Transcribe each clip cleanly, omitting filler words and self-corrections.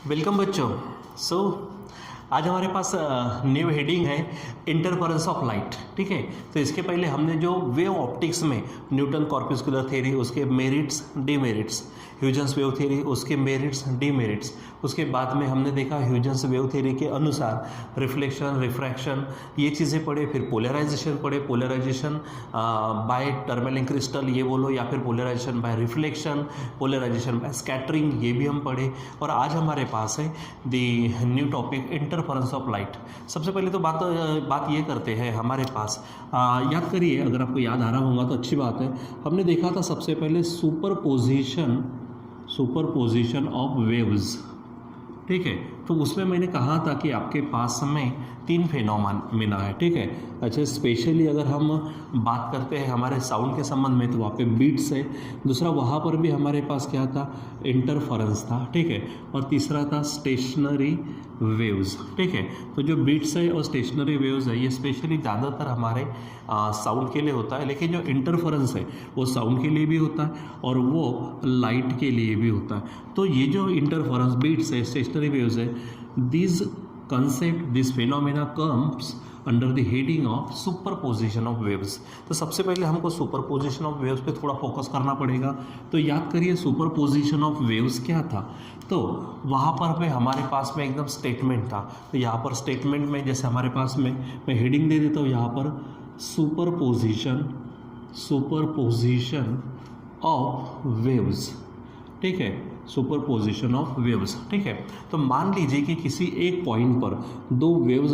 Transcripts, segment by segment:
Welcome बच्चों। सो आज हमारे पास न्यू हेडिंग है इंटरफेरेंस ऑफ लाइट। ठीक है, तो इसके पहले हमने जो वेव ऑप्टिक्स में न्यूटन कॉर्पस्कुलर थ्योरी, उसके merits demerits, Huygens wave theory, उसके मेरिट्स डीमेरिट्स, उसके बाद में हमने देखा ह्यूजेंस वेव थ्योरी के अनुसार रिफ्लेक्शन रिफ्रैक्शन ये चीज़ें पढ़े। फिर पोलराइजेशन पढ़े, पोलराइजेशन बाय टर्मेलिंग क्रिस्टल ये बोलो, या फिर polarization by reflection, polarization by scattering ये भी हम पढ़े। और आज हमारे पास है दी new topic interference of light. सबसे पहले तो बात ये करते हैं, हमारे पास याद करिए, अगर आपको याद आ रहा होगा तो अच्छी बात है। हमने देखा था सबसे पहले सुपरपोजिशन ऑफ वेव्स। ठीक है, तो उसमें मैंने कहा था कि आपके पास में 3 फेनोमेना है। ठीक है, अच्छा स्पेशली अगर हम बात करते हैं हमारे साउंड के संबंध में तो वहाँ पे बीट्स है, दूसरा वहाँ पर भी हमारे पास क्या था, इंटरफेरेंस था। ठीक है, और तीसरा था स्टेशनरी वेव्स। ठीक है, तो जो बीट्स है और स्टेशनरी वेव्स है ये स्पेशली ज़्यादातर हमारे साउंड के लिए होता है, लेकिन जो इंटरफेरेंस है वो साउंड के लिए भी होता है और वो लाइट के लिए भी होता है। तो ये जो इंटरफेरेंस बीट्स है, स्टेशनरी वेव्स है, this concept, this phenomena comes under the heading of superposition of waves। तो सबसे पहले हमको सुपरपोजिशन ऑफ वेव्स पे थोड़ा फोकस करना पड़ेगा। तो याद करिए सुपरपोजिशन ऑफ वेव्स क्या था। तो वहाँ पर हमारे पास में एकदम स्टेटमेंट था। तो यहाँ पर स्टेटमेंट में जैसे हमारे पास में मैं हेडिंग दे देता हूँ यहाँ पर सुपरपोजिशन ऑफ वेव्स। ठीक है, सुपरपोजिशन ऑफ वेव्स। ठीक है, तो मान लीजिए कि किसी एक पॉइंट पर 2 वेव्स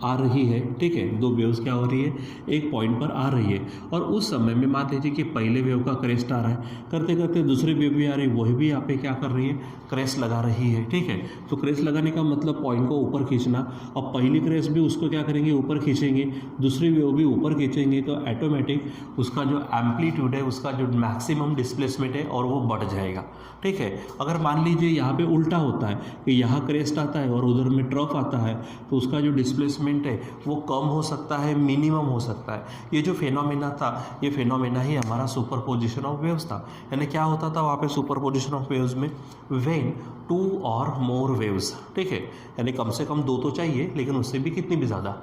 आ रही है। ठीक है, 2 वेव्स क्या हो रही है, एक पॉइंट पर आ रही है, और उस समय में मान लीजिए कि पहले वेव का क्रेस्ट आ रहा है, करते करते दूसरी वेव भी आ रही है, वही भी यहाँ पे क्या कर रही है, क्रेस्ट लगा रही है। ठीक है, तो क्रेस्ट लगाने का मतलब पॉइंट को ऊपर खींचना, और पहली क्रेस्ट भी उसको क्या करेंगे, ऊपर खींचेंगे, दूसरी वेव भी ऊपर खींचेंगे, तो ऑटोमेटिक उसका जो एम्पलीट्यूड है, उसका जो मैक्सिमम डिस्प्लेसमेंट है और वो बढ़ जाएगा। ठीक है, अगर मान लीजिए यहाँ पे उल्टा होता है कि यहाँ क्रेस्ट आता है और उधर में ट्रफ आता है, तो उसका जो डिस्प्लेसमेंट है वो कम हो सकता है, मिनिमम हो सकता है। ये जो फेनोमेना था, ये फेनोमेना ही हमारा सुपरपोजिशन ऑफ वेव्स था। यानी क्या होता था वहाँ पे सुपरपोजिशन ऑफ वेव्स में, व्हेन 2 और मोर वेव्स। ठीक है, यानी कम से कम 2 तो चाहिए, लेकिन उससे भी कितनी भी ज़्यादा,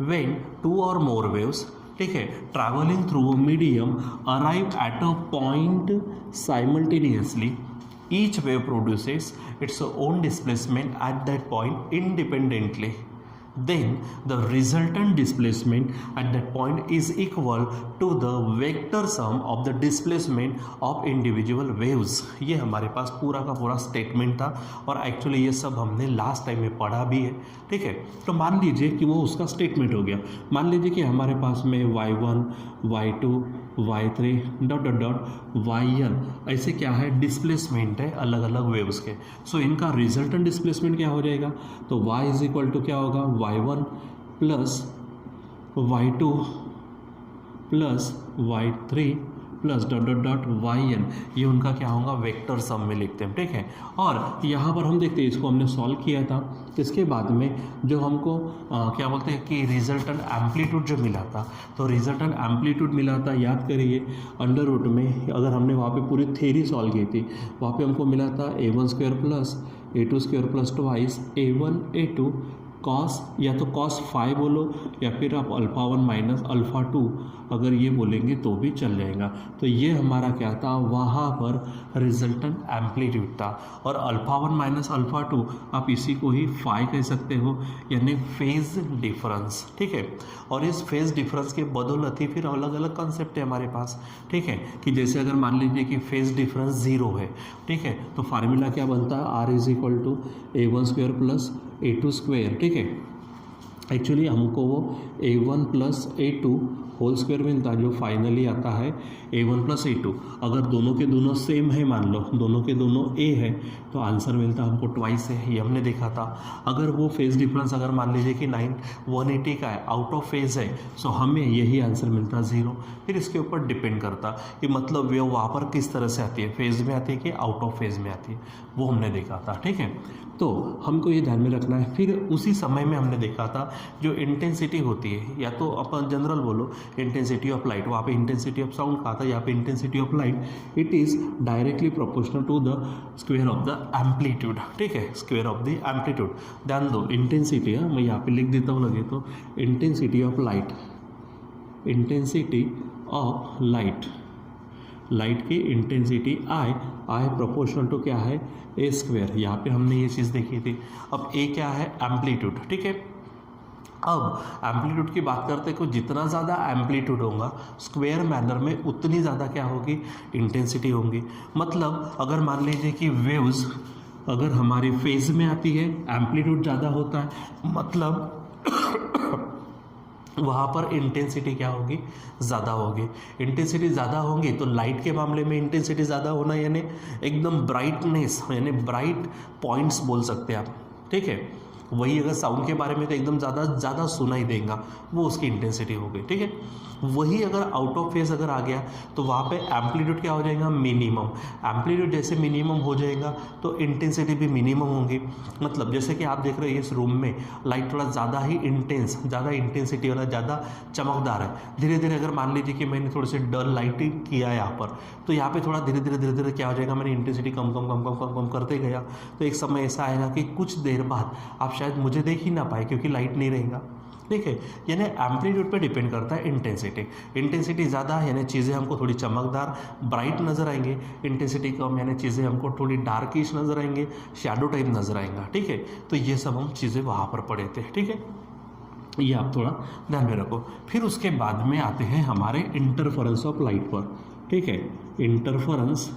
व्हेन 2 और मोर वेव्स, ठीक है, travelling through medium arrive at a point simultaneously, each wave produces its own displacement at that point independently, then the resultant displacement at that point is equal to the vector sum of the displacement of individual waves। ये हमारे पास पूरा का पूरा statement था, और actually ये सब हमने लास्ट टाइम में पढ़ा भी है। ठीक है, तो मान लीजिए कि वो उसका स्टेटमेंट हो गया। मान लीजिए कि हमारे पास में y1 y2 y3 dot dot dot yn ऐसे क्या है, डिस्प्लेसमेंट है अलग अलग वेव्स के। सो इनका रिजल्टेंट डिस्प्लेसमेंट क्या हो जाएगा, तो y इज इक्वल टू क्या होगा, y1 plus y2 plus y3 plus dot dot dot yn, ये उनका क्या होगा, वेक्टर सम में लिखते हैं। ठीक है, और यहाँ पर हम देखते हैं, इसको हमने सॉल्व किया था। इसके बाद में जो हमको क्या बोलते हैं कि रिजल्टेंट एम्पलीट्यूड जो मिला था, तो रिजल्टेंट एम्पलीट्यूड मिला था, याद करिए अंडर रूट में, अगर हमने वहाँ पे पूरी थ्योरी सॉल्व की थी, वहाँ पे हमको मिला था a1 square plus a2 square plus twice a1 a2 cos, या तो कॉस 5 बोलो, या फिर आप अल्फ़ा 1 माइनस अल्फ़ा 2 अगर ये बोलेंगे तो भी चल जाएगा। तो ये हमारा क्या था, वहाँ पर रिजल्टेंट एम्पलीट्यूड था। और अल्फ़ा 1 माइनस अल्फ़ा 2 आप इसी को ही फाई कह सकते हो, यानी फेज डिफरेंस। ठीक है, और इस फेज डिफरेंस के बदौलत ही फिर अलग अलग कंसेप्ट है हमारे पास। ठीक है, कि जैसे अगर मान लीजिए कि फेज डिफरेंस 0 है, ठीक है, तो फार्मूला क्या बनता है, R is equal to a1 square plus a2 square. ठीक है, एक्चुअली हमको वो a1 plus a2 whole square मिलता है, जो फाइनली आता है a1 प्लस a2। अगर दोनों के दोनों सेम है, मान लो दोनों के दोनों a है, तो आंसर मिलता हमको ट्वाइस है, ये हमने देखा था। अगर वो फेज डिफरेंस अगर मान लीजिए कि 180 का है, आउट ऑफ फेज है, सो हमें यही आंसर मिलता 0। फिर इसके ऊपर डिपेंड करता कि मतलब वे वहाँ पर किस तरह से आती है, फेज में आती है कि आउट ऑफ फेज में आती है, वो हमने देखा था। ठीक है, तो हमको ये ध्यान में रखना है। फिर उसी समय में हमने देखा था जो इंटेंसिटी होती है, या तो अपन जनरल बोलो इंटेंसिटी ऑफ लाइट, वहाँ पे इंटेंसिटी ऑफ साउंड कहा था, यहाँ पे intensity of light it is directly proportional to the square of the amplitude, ठीक है, स्क्वायर ऑफ द एम्पलीट्यूड। ध्यान दो इंटेंसिटी, मैं यहाँ पे लिख देता हूँ लगे तो, intensity of light, intensity of light, light की इंटेंसिटी आई प्रोपोर्शनल टू क्या है, ए स्क्वायर। यहाँ पे हमने ये चीज़ देखी थी। अब ए क्या है, एम्पलीट्यूड, ठीक है। अब एम्पलीट्यूड की बात करते हैं कि जितना ज़्यादा एम्पलीट्यूड होगा स्क्वायर मैनर में उतनी ज़्यादा क्या होगी, इंटेंसिटी होगी। मतलब अगर मान लीजिए कि वेव्स अगर हमारी फेज में आती है, एम्पलीट्यूड ज़्यादा होता है, मतलब वहाँ पर इंटेंसिटी क्या होगी, ज़्यादा होगी। इंटेंसिटी ज़्यादा होगी तो लाइट के मामले में इंटेंसिटी ज़्यादा होना यानी एकदम ब्राइटनेस, यानी ब्राइट पॉइंट्स बोल सकते हैं आप, ठीक है। वही अगर साउंड के बारे में तो एकदम ज़्यादा सुनाई देगा, वो उसकी इंटेंसिटी हो गई, ठीक है। वही अगर आउट ऑफ फेज अगर आ गया तो वहाँ पे एम्पलीट्यूड क्या हो जाएगा, मिनिमम। एम्पलीट्यूड जैसे मिनिमम हो जाएगा तो इंटेंसिटी भी मिनिमम होगी। मतलब जैसे कि आप देख रहे हैं इस रूम में लाइट थोड़ा ज़्यादा ही ज़्यादा इंटेंसिटी वाला, ज़्यादा चमकदार है। धीरे धीरे अगर मान लीजिए कि मैंने थोड़े से डल लाइटिंग किया यहाँ पर, तो यहाँ पे थोड़ा धीरे धीरे क्या हो जाएगा, मैंने इंटेंसिटी कम करते गया तो एक समय ऐसा आएगा कि कुछ देर बाद आप शायद मुझे देख ही ना पाए क्योंकि लाइट नहीं रहेगा, ठीक है। यानी एम्पलीट्यूड पे डिपेंड करता है इंटेंसिटी ज़्यादा यानी चीज़ें हमको थोड़ी चमकदार ब्राइट नज़र आएंगे, इंटेंसिटी कम यानी चीज़ें हमको थोड़ी डार्किश नज़र आएंगे, शैडो टाइप नज़र आएगा, ठीक है। तो ये सब हम चीज़ें वहाँ पर पढ़े थे, ठीक है। ये आप थोड़ा ध्यान में रखो। फिर उसके बाद में आते हैं हमारे इंटरफेरेंस ऑफ लाइट पर, ठीक है। इंटरफेरेंस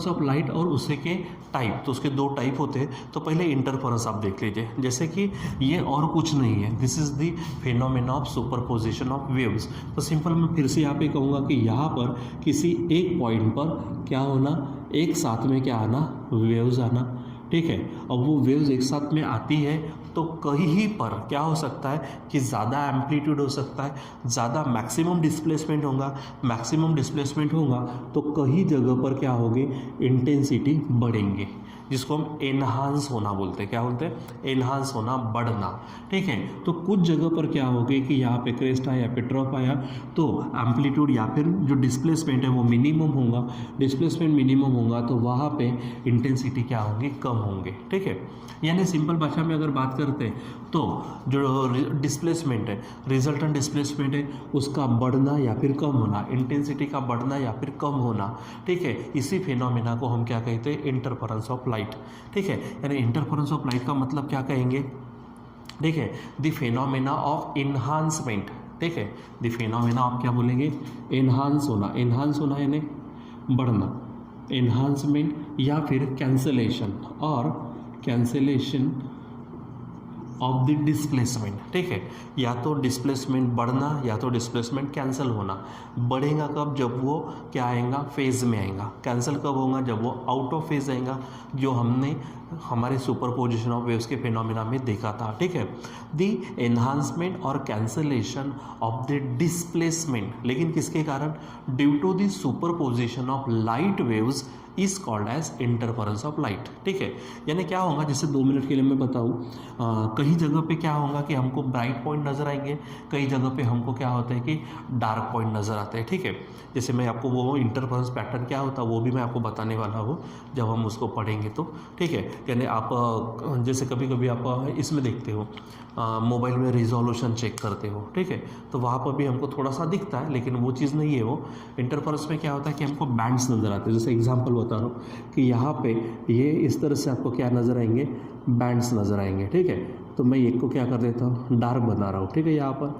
ऑफ लाइट और उसे के टाइप, तो उसके दो टाइप होते हैं। तो पहले इंटरफेरेंस आप देख लीजिए, जैसे कि ये और कुछ नहीं है, this is the phenomena of superposition of waves. तो सिंपल मैं फिर से यहाँ पे कहूँगा कि यहाँ पर किसी एक पॉइंट पर क्या होना, एक साथ में क्या आना, वेव्स आना, ठीक है। अब वो वेव्स एक साथ में आती है तो कहीं पर क्या हो सकता है कि ज़्यादा एम्पलीट्यूड हो सकता है, ज़्यादा मैक्सिमम डिस्प्लेसमेंट होगा तो कहीं जगह पर क्या होगी, इंटेंसिटी बढ़ेंगे, जिसको हम एनहांस होना बोलते हैं। क्या बोलते हैं, एनहांस होना, बढ़ना, ठीक है। तो कुछ जगह पर क्या होगी कि यहाँ पे क्रेस्ट आया, यहाँ पे ट्रफ आया, तो एम्पलीट्यूड या फिर जो डिस्प्लेसमेंट है वो मिनिमम होगा, तो वहाँ पे इंटेंसिटी क्या होगी, कम होंगे, ठीक है। यानी सिंपल भाषा में अगर बात करते हैं तो जो डिस्प्लेसमेंट है, रिजल्टेंट डिस्प्लेसमेंट है, उसका बढ़ना या फिर कम होना, इंटेंसिटी का बढ़ना या फिर कम होना, ठीक है। इसी फिनोमेना को हम क्या कहते हैं, इंटरफेरेंस ऑफ लाइट, ठीक है। यानी इंटरफेरेंस ऑफ लाइट का मतलब क्या कहेंगे, ठीक है, द फिनोमेना ऑफ इन्हांसमेंट, ठीक है। द फिनोमेना आप क्या बोलेंगे, एनहांस होना यानी बढ़ना, एनहांसमेंट या फिर कैंसलेशन ऑफ द डिस्प्लेसमेंट, ठीक है। या तो डिस्प्लेसमेंट बढ़ना या तो डिस्प्लेसमेंट कैंसिल होना। बढ़ेगा कब, जब वो क्या आएगा, फेज में आएगा। कैंसिल कब होगा, जब वो आउट ऑफ फेज आएगा, जो हमने हमारे सुपरपोजिशन ऑफ वेव्स के फिनोमेना में देखा था, ठीक है। द एनहांसमेंट और कैंसलेशन ऑफ द डिस्प्लेसमेंट, लेकिन किसके कारण, due to the superposition of light waves is called as interference of light, ठीक है। यानी क्या होगा, जैसे 2 मिनट के लिए मैं बताऊँ, कई जगह पे क्या होगा कि हमको ब्राइट पॉइंट नज़र आएंगे, कई जगह पे हमको क्या होता है कि डार्क पॉइंट नज़र आते हैं, ठीक है। जैसे मैं आपको वो इंटरफेरेंस पैटर्न क्या होता है वो भी मैं आपको बताने वाला हूँ जब हम उसको पढ़ेंगे तो, ठीक है। यानी आप जैसे कभी कभी आप इसमें देखते हो, मोबाइल में रिजोल्यूशन चेक करते हो, ठीक है, तो वहाँ पर भी हमको थोड़ा सा दिखता है, लेकिन वो चीज़ नहीं है। वो इंटरफेरेंस में क्या होता है कि हमको बैंड्स नज़र आते हैं। जैसे एग्जांपल बता रहा हूँ कि यहाँ पे ये इस तरह से आपको क्या नज़र आएंगे, बैंड्स नज़र आएंगे, ठीक है। तो मैं एक को क्या कर देता हूँ, डार्क बना रहा हूँ, ठीक है, यहाँ पर,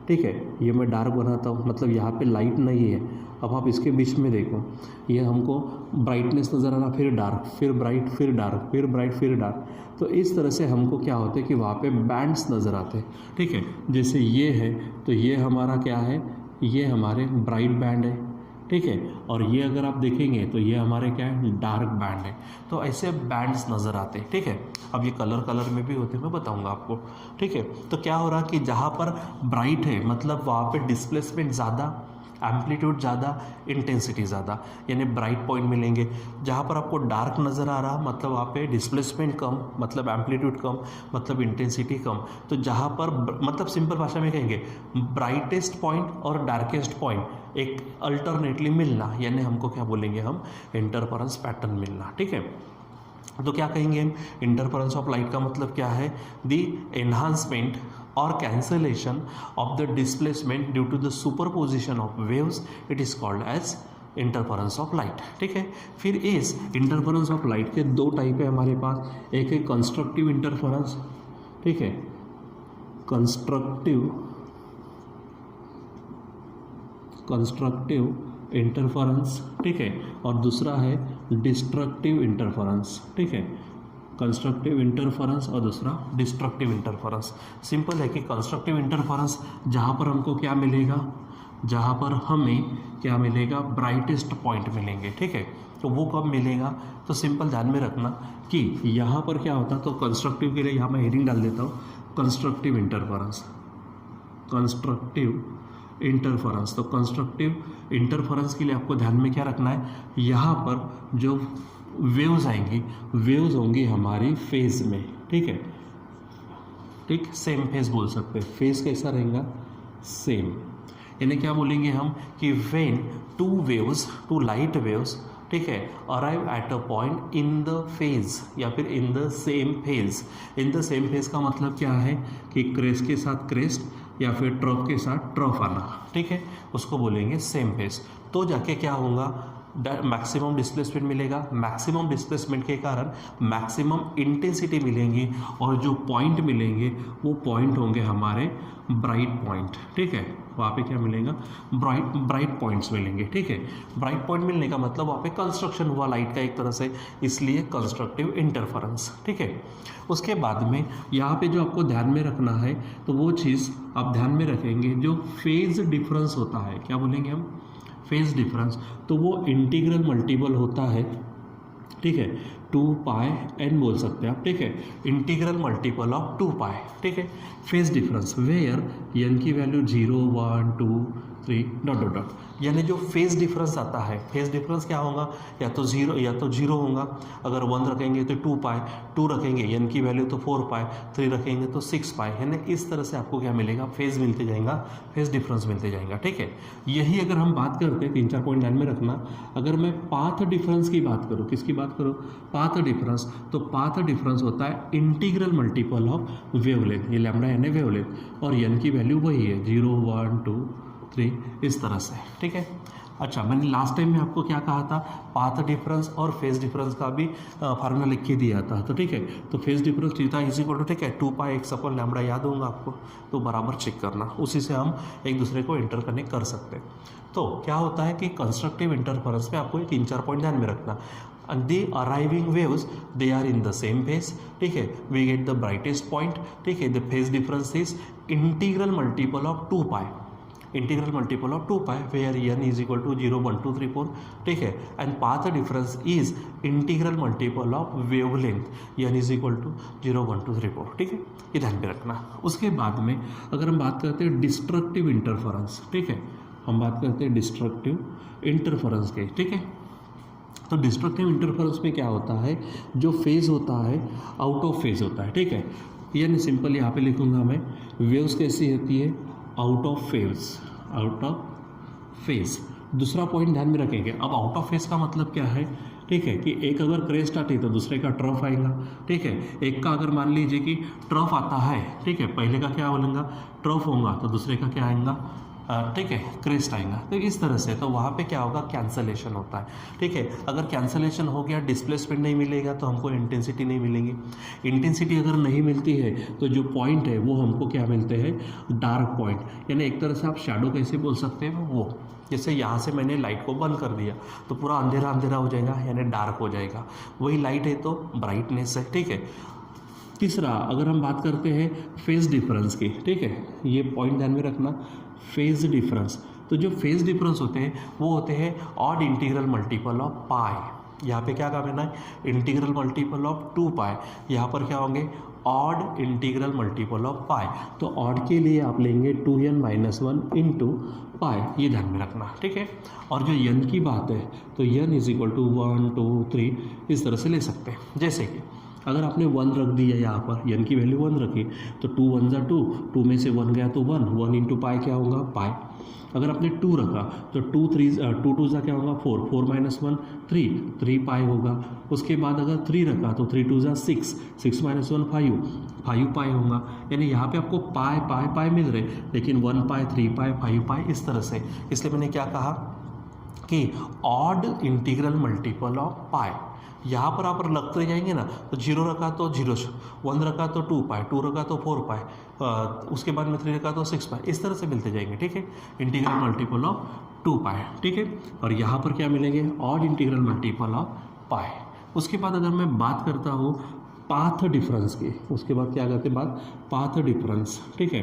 ठीक है, ये मैं डार्क बनाता हूँ, मतलब यहाँ पे लाइट नहीं है। अब आप इसके बीच में देखो, ये हमको ब्राइटनेस नज़र आना, फिर डार्क, फिर ब्राइट, फिर डार्क, फिर ब्राइट, फिर डार्क। तो इस तरह से हमको क्या होता है कि वहाँ पे बैंड्स नज़र आते हैं, ठीक है। जैसे ये है तो ये हमारा क्या है, ये हमारे ब्राइट बैंड है, ठीक है। और ये अगर आप देखेंगे तो ये हमारे क्या है, डार्क बैंड है। तो ऐसे बैंड्स नज़र आते हैं, ठीक है। अब ये कलर में भी होते हैं, मैं बताऊंगा आपको, ठीक है। तो क्या हो रहा कि जहाँ पर ब्राइट है मतलब वहाँ पे डिस्प्लेसमेंट ज़्यादा, एम्पलीट्यूड ज़्यादा, इंटेंसिटी ज़्यादा, यानी ब्राइट पॉइंट मिलेंगे। जहाँ पर आपको डार्क नज़र आ रहा मतलब वहाँ पे डिस्प्लेसमेंट कम, मतलब एम्पलीट्यूड कम, मतलब इंटेंसिटी कम। तो जहाँ पर मतलब सिंपल भाषा में कहेंगे ब्राइटेस्ट पॉइंट और डार्केस्ट पॉइंट एक अल्टरनेटली मिलना, यानी हमको क्या बोलेंगे हम, इंटरफेरेंस पैटर्न मिलना। ठीक है, तो क्या कहेंगे हम, इंटरफेरेंस ऑफ लाइट का मतलब क्या है, द एनहांसमेंट और cancellation of the displacement due to the superposition of waves, it is called as interference of light. ठीक है, फिर इस इंटरफेरेंस ऑफ लाइट के दो टाइप है हमारे पास, एक है कंस्ट्रक्टिव इंटरफेरेंस, ठीक है, कंस्ट्रक्टिव इंटरफेरेंस, ठीक है, और दूसरा है डिस्ट्रक्टिव इंटरफेरेंस। ठीक है, कंस्ट्रक्टिव इंटरफेरेंस और दूसरा डिस्ट्रक्टिव इंटरफेरेंस। सिंपल है कि कंस्ट्रक्टिव इंटरफेरेंस जहाँ पर हमको क्या मिलेगा, जहाँ पर हमें क्या मिलेगा, ब्राइटेस्ट पॉइंट मिलेंगे। ठीक है, तो वो कब मिलेगा, तो सिंपल ध्यान में रखना कि यहाँ पर क्या होता है, तो कंस्ट्रक्टिव के लिए यहाँ मैं हेडिंग डाल देता हूँ, कंस्ट्रक्टिव इंटरफेरेंस, कंस्ट्रक्टिव इंटरफेरेंस। तो कंस्ट्रक्टिव इंटरफेरेंस के लिए आपको ध्यान में क्या रखना है, यहाँ पर जो वेव्स आएंगी, वेव्स होंगी हमारी फेज में। ठीक है, ठीक, सेम फेज बोल सकते हैं। फेज कैसा रहेगा, सेम, यानी क्या बोलेंगे हम कि when two waves, two light waves, ठीक है, arrive at a point in the phase या फिर in the same phase. In the same phase का मतलब क्या है कि क्रेस्ट के साथ क्रेस्ट या फिर ट्रफ के साथ ट्रफ आना। ठीक है, उसको बोलेंगे सेम फेज। तो जाके क्या होगा, मैक्सिमम डिस्प्लेसमेंट मिलेगा, मैक्सिमम डिस्प्लेसमेंट के कारण मैक्सिमम इंटेंसिटी मिलेंगी, और जो पॉइंट मिलेंगे वो पॉइंट होंगे हमारे ब्राइट पॉइंट। ठीक है, वहाँ पे क्या मिलेगा, ब्राइट पॉइंट्स मिलेंगे। ठीक है, ब्राइट पॉइंट मिलने का मतलब वहाँ पे कंस्ट्रक्शन हुआ लाइट का एक तरह से, इसलिए कंस्ट्रक्टिव इंटरफेरेंस। ठीक है, उसके बाद में यहाँ पे जो आपको ध्यान में रखना है, तो वो चीज़ आप ध्यान में रखेंगे, जो फेज डिफरेंस होता है, क्या बोलेंगे हम, फेज डिफरेंस, तो वो इंटीग्रल मल्टीपल होता है। ठीक है, 2 पाई n बोल सकते हैं आप। ठीक है, इंटीग्रल मल्टीपल ऑफ 2 पाई। ठीक है, फेज डिफरेंस वेयर n की वैल्यू 0, 1, 2, 3 डॉट डॉट डॉट, यानी जो फेज डिफरेंस आता है, फेज डिफरेंस क्या होगा, या तो जीरो होगा, अगर 1 रखेंगे तो 2 पाई, 2 रखेंगे n की वैल्यू तो 4 पाई, 3 रखेंगे तो 6 पाई, यानी इस तरह से आपको क्या मिलेगा, फेज मिलते जाएगा, फेज डिफरेंस मिलते जाएगा। ठीक है, यही अगर हम बात करते हैं, 3-4 पॉइंट ध्यान में रखना, अगर मैं पाथ डिफरेंस की बात करूँ, किसकी बात करूँ, पाथ डिफरेंस, तो पाथ डिफरेंस होता है इंटीग्रल मल्टीपल ऑफ वेवलेंथ, ये लैम्डा n है वेवलेंथ, और n की वैल्यू वही है 0, 1, 2, 3 इस तरह से। ठीक है, अच्छा, मैंने लास्ट टाइम में आपको क्या कहा था, पाथ डिफरेंस और फेज डिफरेंस का भी फार्मूला लिख के दिया था। तो ठीक है, तो phase difference theta is equal to, ठीक है, 2 पाई x अपन लैम्डा, याद होगा आपको, तो बराबर चेक करना, उसी से हम एक दूसरे को इंटरकनेक्ट कर सकते हैं। तो क्या होता है कि कंस्ट्रक्टिव इंटरफेरेंस में आपको 3-4 पॉइंट ध्यान में रखना, the arriving waves they are in the same phase। ठीक है, we get the brightest point। ठीक है, the phase difference is integral multiple of 2 pi, integral multiple of 2 pi, where n is equal to 0, 1, 2, 3, 4। ठीक है, and path difference is integral multiple of wavelength, n is equal to 0, 1, 2, 3, 4। ठीक है, ये ध्यान में रखना। उसके बाद में अगर हम बात करते हैं डिस्ट्रक्टिव इंटरफेरेंस, ठीक है, हम बात करते हैं डिस्ट्रक्टिव इंटरफेरेंस के। ठीक है, तो डिस्ट्रक्टिव इंटरफेरेंस में क्या होता है, जो फेज होता है आउट ऑफ फेज होता है। ठीक है, यानी सिंपल यहाँ पे लिखूंगा मैं, वेव्स कैसी होती है, out of phase, out of phase. दूसरा पॉइंट ध्यान में रखेंगे, अब आउट ऑफ फेज का मतलब क्या है, ठीक है, कि एक अगर क्रेस्ट आती है तो दूसरे का ट्रफ आएगा। ठीक है, एक का अगर मान लीजिए कि ट्रफ आता है, ठीक है, पहले का क्या बोलेंगे, ट्रफ होगा, तो दूसरे का क्या आएगा, ठीक है, क्रेस्ट आएगा। तो इस तरह से, तो वहाँ पे क्या होगा, कैंसलेशन होता है। ठीक है, अगर कैंसलेशन हो गया, डिस्प्लेसमेंट नहीं मिलेगा, तो हमको इंटेंसिटी नहीं मिलेगी। इंटेंसिटी अगर नहीं मिलती है तो जो पॉइंट है वो हमको क्या मिलते हैं, डार्क पॉइंट, यानी एक तरह से आप शैडो कैसे बोल सकते हैं, वो जैसे यहाँ से मैंने लाइट को बंद कर दिया तो पूरा अंधेरा अंधेरा हो जाएगा, यानी डार्क हो जाएगा, वही लाइट है तो ब्राइटनेस है। ठीक है, तीसरा अगर हम बात करते हैं फेज डिफरेंस की, ठीक है, ये पॉइंट ध्यान में रखना, फेज डिफरेंस। तो जो फेज डिफरेंस होते हैं वो होते हैं ऑड इंटीग्रल मल्टीपल ऑफ पाई। यहाँ पे क्या करना है, इंटीग्रल मल्टीपल ऑफ 2 पाई, यहाँ पर क्या होंगे ऑड इंटीग्रल मल्टीपल ऑफ पाई। तो ऑड के लिए आप लेंगे 2n-1 इंटू पाई, ये ध्यान में रखना, ठीक है। और जो n की बात है तो n इज इक्वल टू 1 2 3 इस तरह से ले सकते हैं। जैसे कि अगर आपने 1 रख दिया यहाँ पर, n की वैल्यू 1 रखी तो 2 1 जा 2, 2 में से 1 गया तो 1 इंटू पाई क्या होगा पाई। अगर आपने 2 रखा तो 2 2 जा क्या होगा 4, 4 माइनस 1 3 पाई होगा। उसके बाद अगर 3 रखा तो 3 2 जा 6 माइनस 1 5 पाई होगा। यानी यहाँ पे आपको पाई मिल रहे, लेकिन 1 पाई 3 पाई 5 पाई इस तरह से। इसलिए मैंने क्या कहा कि ऑड इंटीग्रल मल्टीपल ऑफ पाई। यहाँ पर आप लगते जाएंगे ना, तो 0 रखा तो 0, 1 रखा तो 2 पाई, 2 रखा तो 4 पाई, उसके बाद में 3 रखा तो 6 पाई, इस तरह से मिलते जाएंगे, ठीक है। इंटीग्रल मल्टीपल ऑफ 2 पाई, ठीक है। और यहाँ पर क्या मिलेंगे ऑड इंटीग्रल मल्टीपल ऑफ पाई। उसके बाद अगर मैं बात करता हूँ पाथ डिफरेंस की, उसके बाद क्या करते हैं बात पाथ डिफरेंस, ठीक है।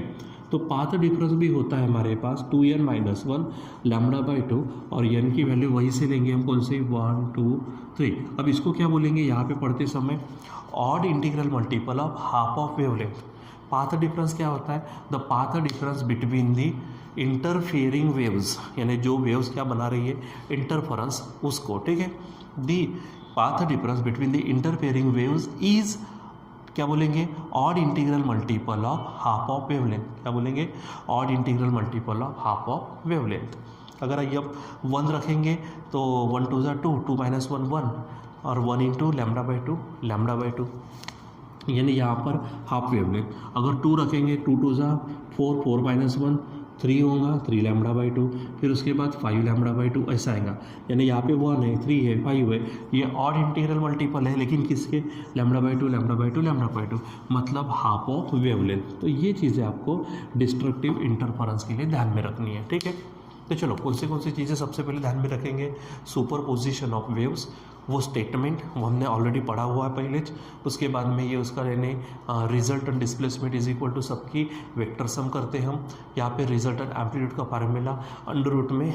तो पाथ डिफरेंस भी होता है हमारे पास 2n-1 λ/2 और n की वैल्यू वहीं से लेंगे हम, कौन से 1 2 3। अब इसको क्या बोलेंगे यहाँ पे पढ़ते समय odd integral multiple of half of wavelength. Path difference क्या होता है, the path difference between the interfering waves, यानी जो वेव्स क्या बना रही है इंटरफेरेंस उसको, ठीक है। The path difference between the interfering waves is क्या बोलेंगे odd integral multiple of half of wavelength. क्या बोलेंगे odd integral multiple of half of wavelength. अगर ये अब 1 रखेंगे तो 1 2 जा 2, 2 माइनस 1 1 और 1 इंटू λ/2 यानी यहाँ पर हाफ वेवलेंथ। अगर 2 रखेंगे 2 2 जा 4, 4 माइनस 1 3 होगा, 3 λ/2, फिर उसके बाद 5 λ/2 ऐसा आएगा। यानी यहाँ पे 1 है 3 है 5 है, ये ऑड इंटीग्रल मल्टीपल है, लेकिन किसके λ/2 मतलब हाफ ऑफ वेवलेंथ। तो ये चीज़ें आपको डिस्ट्रक्टिव इंटरफेरेंस के लिए ध्यान में रखनी है, ठीक है। तो चलो कौन सी चीज़ें सबसे पहले ध्यान में रखेंगे, सुपरपोजिशन ऑफ वेव्स, वो स्टेटमेंट वो हमने ऑलरेडी पढ़ा हुआ है पहले। उसके बाद में ये उसका यानी resultant displacement is equal to सबकी वेक्टर सम करते हैं हम। यहाँ पे रिजल्ट एंड एम्पलीट्यूड का फार्मूला अंडर रूट में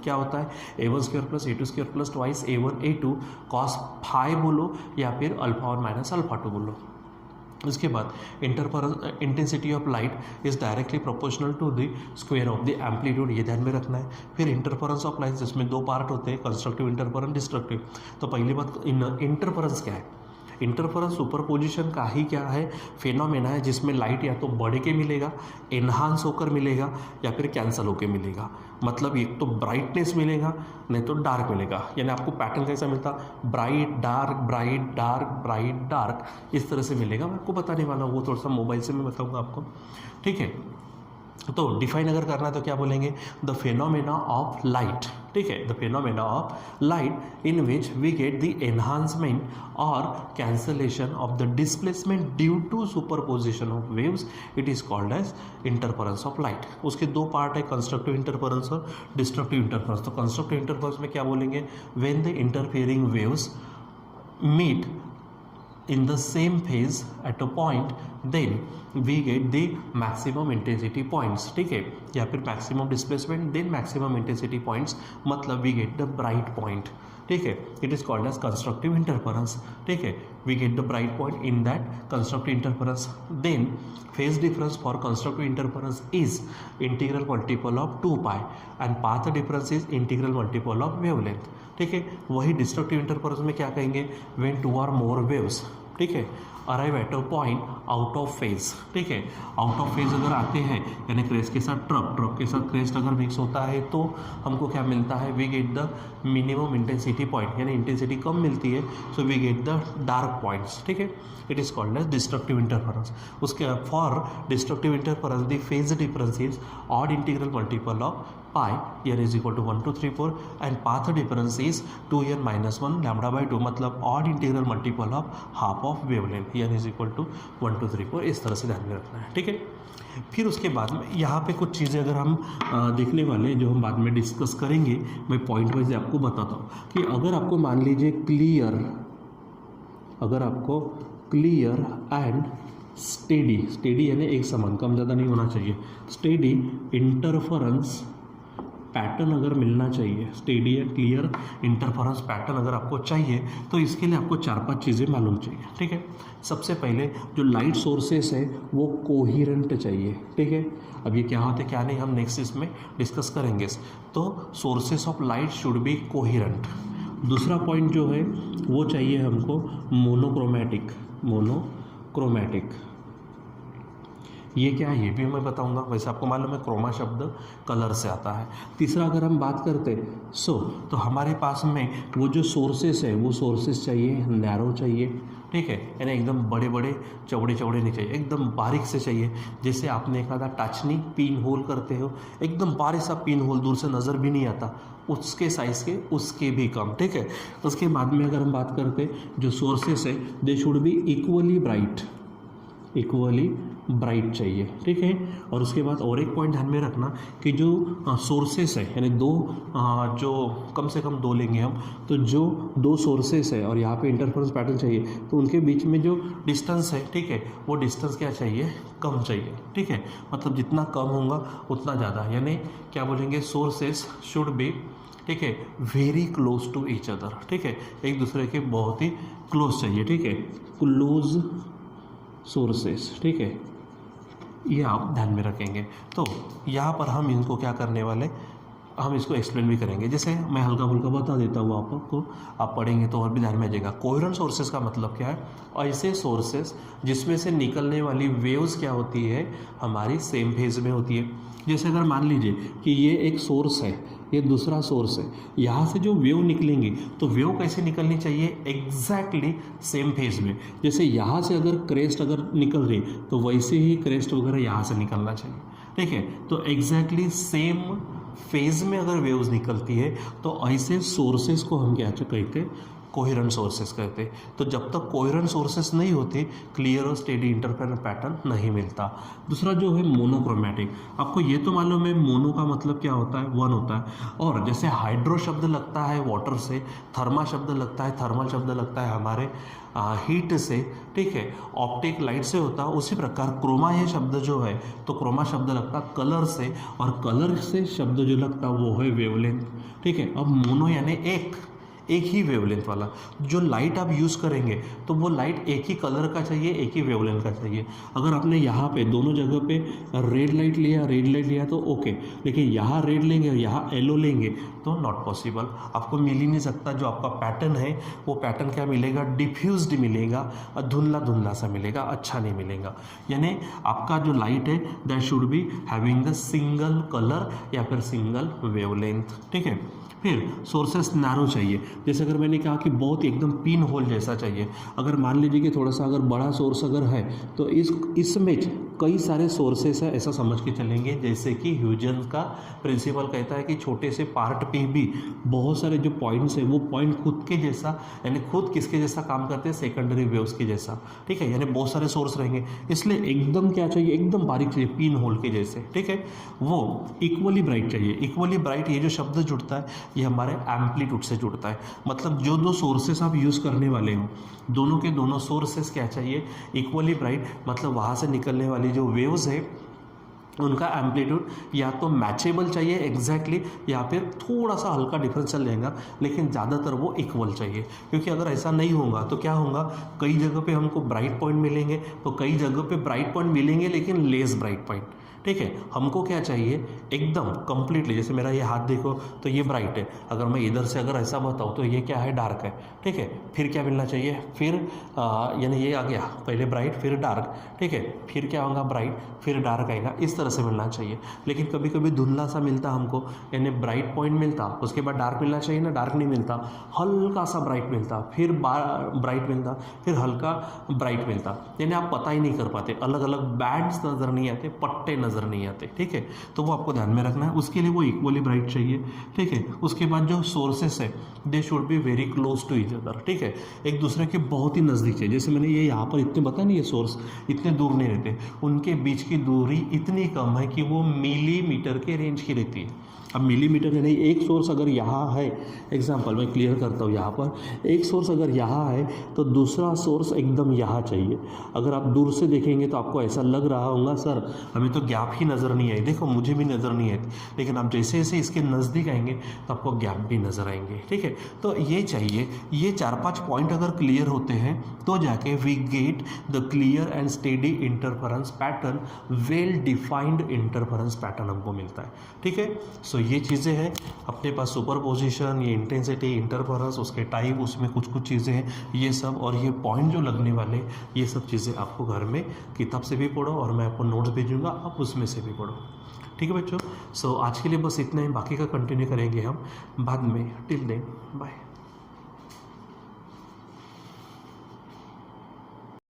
क्या होता है a1² + a2² + twice a1 a2 cos phi बोलो या फिर α1 - α2 बोलो। उसके बाद intensity of light is directly proportional to the square of the amplitude, ये ध्यान में रखना है। फिर इंटरफेरेंस ऑफ लाइट, जिसमें 2 पार्ट होते हैं, कंस्ट्रक्टिव इंटरफेरेंस डिस्ट्रक्टिव। तो पहली बात इंटरफेरेंस क्या है, इंटरफेरेंस सुपरपोजिशन का ही क्या है फेनोमेना है, जिसमें लाइट या तो बढ़ के मिलेगा, एनहांस होकर मिलेगा या फिर कैंसल होकर मिलेगा। मतलब एक तो ब्राइटनेस मिलेगा नहीं तो डार्क मिलेगा। यानी आपको पैटर्न कैसा मिलता, bright dark bright dark bright dark, इस तरह से मिलेगा। मैं आपको बताने वाला हूँ, वो थोड़ा सा मोबाइल से मैं बताऊँगा आपको, ठीक है। तो डिफाइन अगर करना है तो क्या बोलेंगे, द फेनोमेना ऑफ लाइट, ठीक है, the phenomena of light in which we get the enhancement और cancellation of the displacement due to superposition of waves, it is called as interference of light. उसके 2 पार्ट है, constructive interference और destructive interference. तो constructive interference में क्या बोलेंगे, when the interfering waves meet in the same phase at a point, then we get the maximum intensity points, ठीक है, या फिर maximum displacement then maximum intensity points, मतलब we get the bright point, ठीक है। It is called as constructive interference, ठीक है। We get the bright point in that constructive interference. Then phase difference for constructive interference is integral multiple of 2 pi and path difference is integral multiple of wavelength, ठीक है। वही destructive interference में क्या कहेंगे, when 2 or more waves, ठीक है, arrive at a point out of phase, ठीक है। आउट ऑफ फेज अगर आते हैं यानी क्रेस्ट के साथ ट्रप के साथ क्रेस्ट अगर मिक्स होता है तो हमको क्या मिलता है, we get the minimum intensity point, यानी इंटेंसिटी कम मिलती है, so we get the dark points, ठीक है। It is called as destructive interference. उसके for destructive interference the phase difference is odd integral multiple of pi n is equal to 1 2 3 4 and path difference is 2n - 1 λ/2, मतलब odd integral multiple of half of wavelength, n is equal to 1 2 3 4, इस तरह से ध्यान में रखना है, ठीक है। फिर उसके बाद में यहाँ पे कुछ चीज़ें अगर हम देखने वाले हैं जो हम बाद में डिस्कस करेंगे, मैं पॉइंट वाइज आपको बताता हूँ कि अगर आपको मान लीजिए क्लियर एंड स्टेडी यानी एक समान, कम ज़्यादा नहीं होना चाहिए, स्टेडी इंटरफेरेंस पैटर्न अगर मिलना चाहिए, steady and clear interference pattern अगर आपको चाहिए, तो इसके लिए आपको 4-5 चीज़ें मालूम चाहिए, ठीक है। सबसे पहले जो लाइट सोर्सेस है वो कोहिरेंट चाहिए, ठीक है। अब ये क्या होते क्या नहीं हम नेक्स्ट इसमें डिस्कस करेंगे। तो sources of light should be coherent. दूसरा पॉइंट जो है वो चाहिए हमको मोनोक्रोमैटिक। ये क्या है ये भी मैं बताऊंगा, वैसे आपको मालूम है क्रोमा शब्द कलर से आता है। तीसरा अगर हम बात करते तो हमारे पास में वो जो सोर्सेस है वो सोर्सेस चाहिए नैरो चाहिए, ठीक है, यानी एकदम बड़े बड़े चौड़े चौड़े नहीं चाहिए, एकदम बारीक से चाहिए। जैसे आपने एक आधा टाचनी पिन होल करते हो, एकदम बारीक सा पिन होल, दूर से नज़र भी नहीं आता, उसके साइज़ के उसके भी कम, ठीक है। उसके बाद में अगर हम बात करते जो सोर्सेस है they should be equally bright चाहिए, ठीक है। और उसके बाद और एक पॉइंट ध्यान में रखना कि जो सोर्सेस है यानी दो जो कम से कम दो लेंगे हम, तो जो दो सोर्सेस है और यहाँ पे इंटरफेरेंस पैटर्न चाहिए, तो उनके बीच में जो डिस्टेंस है, ठीक है, वो डिस्टेंस क्या चाहिए, कम चाहिए, ठीक है। मतलब जितना कम होगा उतना ज़्यादा, यानी क्या बोलेंगे, सोर्सेस शुड बी, ठीक है, very close to each other, ठीक है, एक दूसरे के बहुत ही क्लोज चाहिए, ठीक है, क्लोज सोर्सेस, ठीक है, ये आप ध्यान में रखेंगे। तो यहाँ पर हम इनको क्या करने वाले, हम इसको एक्सप्लेन भी करेंगे। जैसे मैं हल्का फुल्का बता देता हूँ आपको, आप पढ़ेंगे तो और भी ध्यान में आ जाएगा। कोहेरेंट सोर्सेज का मतलब क्या है, ऐसे सोर्सेज जिसमें से निकलने वाली वेव्स क्या होती है, हमारी सेम फेज में होती है। जैसे अगर मान लीजिए कि ये एक सोर्स है, ये दूसरा सोर्स है, यहाँ से जो वेव निकलेंगी तो वेव कैसे निकलनी चाहिए, एग्जैक्टली सेम फेज में। जैसे यहाँ से अगर क्रेस्ट अगर निकल रही तो वैसे ही क्रेस्ट वगैरह यहाँ से निकलना चाहिए, ठीक है। तो एग्जैक्टली सेम फेज में अगर वेव्स निकलती है तो ऐसे सोर्सेस को हम क्या कहते हैं, कोहेरेंट सोर्सेस कहते हैं। तो जब तक कोहेरेंट सोर्सेस नहीं होते, क्लियर और स्टेडी इंटरफेरेंस पैटर्न नहीं मिलता। दूसरा जो है मोनोक्रोमैटिक, आपको ये तो मालूम है मोनो का मतलब क्या होता है, वन होता है। और जैसे हाइड्रो शब्द लगता है वाटर से, थर्मा शब्द लगता है, थर्मल शब्द लगता है हमारे हीट से, ठीक है, ऑप्टिक लाइट से होता है। उसी प्रकार क्रोमा ये शब्द जो है, तो क्रोमा शब्द लगता कलर से, और कलर से शब्द जो लगता वो है वेवलेंथ, ठीक है। अब मोनो यानी एक ही वेवलेंथ वाला। जो लाइट आप यूज़ करेंगे तो वो लाइट एक ही कलर का चाहिए, एक ही वेवलेंथ का चाहिए। अगर आपने यहाँ पे दोनों जगह पे रेड लाइट लिया तो ओके, लेकिन यहाँ रेड लेंगे और यहाँ येलो लेंगे तो नॉट पॉसिबल, आपको मिल ही नहीं सकता। जो आपका पैटर्न है वो पैटर्न क्या मिलेगा, डिफ्यूज्ड मिलेगा, धुंधला धुंधला सा मिलेगा, अच्छा नहीं मिलेगा। यानी आपका जो लाइट है that should be having the single colour या फिर सिंगल वेवलेंथ, ठीक है। फिर सोर्सेस नैरो चाहिए। जैसे अगर मैंने कहा कि बहुत एकदम पिन होल जैसा चाहिए, अगर मान लीजिए कि थोड़ा सा अगर बड़ा सोर्स अगर है तो इसमें कई सारे सोर्सेस है, ऐसा समझ के चलेंगे। जैसे कि ह्यूजेंस का प्रिंसिपल कहता है कि छोटे से पार्ट पे भी बहुत सारे जो पॉइंट्स है वो पॉइंट खुद के जैसा, यानी खुद किसके जैसा काम करते हैं, सेकेंडरी वेव्स के जैसा, ठीक है। यानी बहुत सारे सोर्स रहेंगे, इसलिए एकदम क्या चाहिए, एकदम बारीक चाहिए, पिन होल के जैसे, ठीक है। वो इक्वली ब्राइट चाहिए। इक्वली ब्राइट ये जो शब्द जुड़ता है ये हमारे एम्पलीट्यूड से जुड़ता है। मतलब जो दो सोर्सेस आप यूज़ करने वाले हो, दोनों के दोनों सोर्सेस क्या चाहिए, इक्वली ब्राइट। मतलब वहाँ से निकलने वाली जो वेव्स है उनका एम्पलीट्यूड या तो मैचेबल चाहिए एग्जैक्टली, या फिर थोड़ा सा हल्का डिफरेंस चल जाएगा, लेकिन ज़्यादातर वो इक्वल चाहिए। क्योंकि अगर ऐसा नहीं होगा तो क्या होगा, कई जगह पे हमको ब्राइट पॉइंट मिलेंगे तो कई जगह पे ब्राइट पॉइंट मिलेंगे लेकिन लेस ब्राइट पॉइंट, ठीक है। हमको क्या चाहिए, एकदम कंप्लीटली, जैसे मेरा ये हाथ देखो तो ये ब्राइट है, अगर मैं इधर से अगर ऐसा बताऊँ तो ये क्या है, डार्क है, ठीक है। फिर क्या मिलना चाहिए, फिर यानी ये आ गया पहले ब्राइट फिर डार्क, ठीक है, फिर क्या होगा, ब्राइट फिर डार्क आएगा, इस तरह से मिलना चाहिए। लेकिन कभी कभी धुंधला सा मिलता हमको, यानी ब्राइट पॉइंट मिलता, उसके बाद डार्क मिलना चाहिए ना, डार्क नहीं मिलता, हल्का सा ब्राइट मिलता, फिर ब्राइट मिलता, फिर हल्का ब्राइट मिलता, यानी आप पता ही नहीं कर पाते, अलग अलग बैंड्स नज़र नहीं आते, पट्टे नज़र नहीं आते, ठीक है। तो वो आपको ध्यान में रखना है, उसके लिए वो इक्वली ब्राइट चाहिए, ठीक है। उसके बाद जो सोर्सेस है they should be very close to each other, ठीक है, एक दूसरे के बहुत ही नज़दीक चाहिए। जैसे मैंने ये यहाँ पर इतने बताया नहीं, ये सोर्स इतने दूर नहीं रहते, उनके बीच की दूरी इतनी कम है कि वो मिलीमीटर के रेंज की रहती है। अब मिलीमीटर यानी एक सोर्स अगर यहाँ है, एग्जांपल मैं क्लियर करता हूँ, यहाँ पर एक सोर्स अगर यहाँ है तो दूसरा सोर्स एकदम यहाँ चाहिए। अगर आप दूर से देखेंगे तो आपको ऐसा लग रहा होगा सर हमें तो गैप ही नज़र नहीं आई, देखो मुझे भी नज़र नहीं आई, लेकिन आप जैसे जैसे इसके नज़दीक आएंगे तो आपको गैप भी नज़र आएंगे, ठीक है। तो ये चाहिए, ये 4-5 पॉइंट अगर क्लियर होते हैं तो जाके we get the clear and steady interference pattern, well defined interference pattern हमको मिलता है, ठीक है। सो ये चीज़ें हैं अपने पास, सुपरपोजिशन, ये इंटेंसिटी, इंटरफेरेंस, उसके टाइप, उसमें कुछ कुछ चीज़ें हैं ये सब, और ये पॉइंट जो लगने वाले, ये सब चीज़ें आपको घर में किताब से भी पढ़ो और मैं आपको नोट्स भेजूंगा, आप उसमें से भी पढ़ो, ठीक है बच्चों। सो आज के लिए बस इतना ही, बाकी का कंटिन्यू करेंगे हम बाद में। Till then bye.